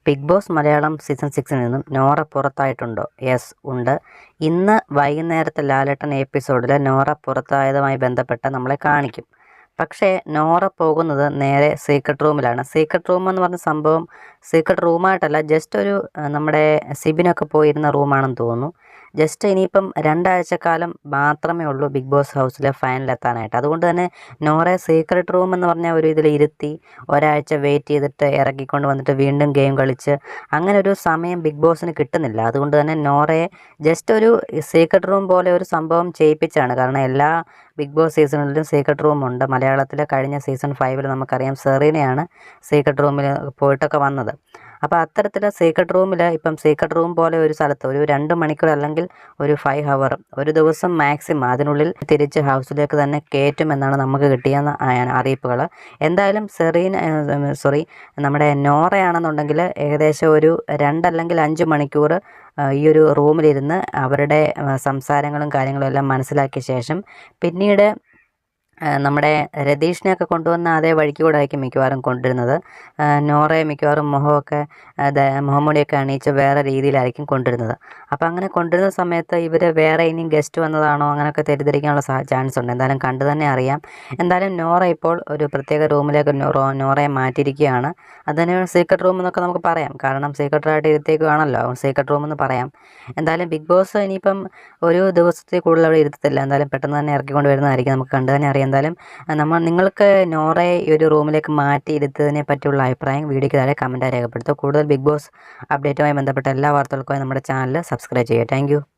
Big boss Malayalam season 6 നിന്നും Nora പുറത്തായിട്ടുണ്ടോ? Yes ഉണ്ട്. ഇന്ന് വൈകുന്നേരത്തെ ലാലേട്ടൻ എപ്പിസോഡിൽ നോറ പുറത്തായതുമായി ബന്ധപ്പെട്ട് നമ്മളെ കാണിക്കും. പക്ഷേ നോറ പോകുന്നത് നേരെ സീക്രട്ട് റൂമിലാണ്. സീക്രട്ട് റൂം എന്ന് പറഞ്ഞ സംഭവം സീക്രട്ട് റൂമായിട്ടല്ല, ജസ്റ്റ് ഒരു നമ്മുടെ സിബിനൊക്കെ പോയിരുന്ന റൂമാണെന്ന് തോന്നുന്നു. ജസ്റ്റ് ഇനിയിപ്പം 2 ആഴ്ചക്കാലം മാത്രമേ ഉള്ളൂ ബിഗ് ബോസ് ഹൗസിലെ ഫൈനലെത്താനായിട്ട്. അതുകൊണ്ട് തന്നെ നോറയെ സീക്രട്ട് റൂം എന്ന് പറഞ്ഞ ഒരു ഇതിൽ ഇരുത്തി ഒരാഴ്ച വെയിറ്റ് ചെയ്തിട്ട് ഇറക്കിക്കൊണ്ട് വന്നിട്ട് വീണ്ടും ഗെയിം കളിച്ച് അങ്ങനെ ഒരു സമയം ബിഗ് ബോസിന് കിട്ടുന്നില്ല. അതുകൊണ്ട് തന്നെ നോറയെ ജസ്റ്റ് ഒരു സീക്രട്ട് റൂം പോലെ ഒരു സംഭവം ചെയ്യിപ്പിച്ചാണ്. കാരണം എല്ലാ ബിഗ് ബോസ് സീസണിലും സീക്രട്ട് റൂമുണ്ട്. മലയാളത്തിലെ കഴിഞ്ഞ സീസൺ 5 നമുക്കറിയാം സെറീനയാണ് സീക്രട്ട് റൂമിൽ പോയിട്ടൊക്കെ വന്നത്. അപ്പോൾ അത്തരത്തിൽ സീക്രട്ട് റൂമിൽ ഇപ്പം സീക്രട്ട് റൂം പോലെ ഒരു സ്ഥലത്ത് ഒരു 2 മണിക്കൂർ അല്ലെങ്കിൽ ഒരു 5 ഹവർ ഒരു ദിവസം മാക്സിമം അതിനുള്ളിൽ തിരിച്ച് ഹൗസിലേക്ക് തന്നെ കയറ്റുമെന്നാണ് നമുക്ക് കിട്ടിയ അറിയിപ്പുകൾ. എന്തായാലും നമ്മുടെ നോറയാണെന്നുണ്ടെങ്കിൽ ഏകദേശം ഒരു 2 അല്ലെങ്കിൽ 5 മണിക്കൂർ ഈ ഒരു റൂമിലിരുന്ന് അവരുടെ സംസാരങ്ങളും കാര്യങ്ങളും എല്ലാം മനസ്സിലാക്കിയ ശേഷം പിന്നീട് നമ്മുടെ രതീഷിനെയൊക്കെ കൊണ്ടുവന്ന അതേ വഴിക്ക് കൂടെ ആയിരിക്കും മിക്കവാറും കൊണ്ടുവരുന്നത്. നോറയെ മിക്കവാറും മുഖംമൂടിയൊക്കെ അണിയിച്ച് വേറെ രീതിയിലായിരിക്കും കൊണ്ടുവരുന്നത്. അപ്പോൾ അങ്ങനെ കൊണ്ടുവരുന്ന സമയത്ത് ഇവർ വേറെ ഇനിയും ഗസ്റ്റ് വന്നതാണോ അങ്ങനെയൊക്കെ തെറ്റിദ്ധരിക്കാനുള്ള ചാൻസ് ഉണ്ട്. എന്തായാലും കണ്ടു തന്നെ അറിയാം. എന്തായാലും നോറ ഇപ്പോൾ ഒരു പ്രത്യേക റൂമിലേക്ക് നോറയെ മാറ്റിയിരിക്കുകയാണ്. അതിന് സീക്രട്ട് റൂം എന്നൊക്കെ നമുക്ക് പറയാം. കാരണം സീക്രട്ടായിട്ട് ഇരുത്തേക്കുവാണല്ലോ, സീക്രട്ട് റൂം എന്ന് പറയാം. എന്തായാലും ബിഗ് ബോസ് ഇനിയിപ്പം ഒരു ദിവസത്തിൽ കൂടുതൽ അവിടെ ഇരുത്തത്തില്ല. എന്തായാലും പെട്ടെന്ന് തന്നെ ഇറക്കിക്കൊണ്ട് വരുന്നതായിരിക്കും. നമുക്ക് കണ്ടു തന്നെ അറിയാം. എന്തായാലും നിങ്ങൾക്ക് നോറയെ ഈ ഒരു റൂമിലേക്ക് മാറ്റി ഇരുത്തതിനെ പറ്റിയുള്ള അഭിപ്രായം വീഡിയോയ്ക്ക് താഴെ കമൻറ്റായി രേഖപ്പെടുത്തുക. കൂടുതൽ ബിഗ് ബോസ് അപ്ഡേറ്റുമായി ബന്ധപ്പെട്ട എല്ലാ വാർത്തകൾക്കുമായി നമ്മുടെ ചാനൽ സബ്സ്ക്രൈബ് ചെയ്യുക. താങ്ക്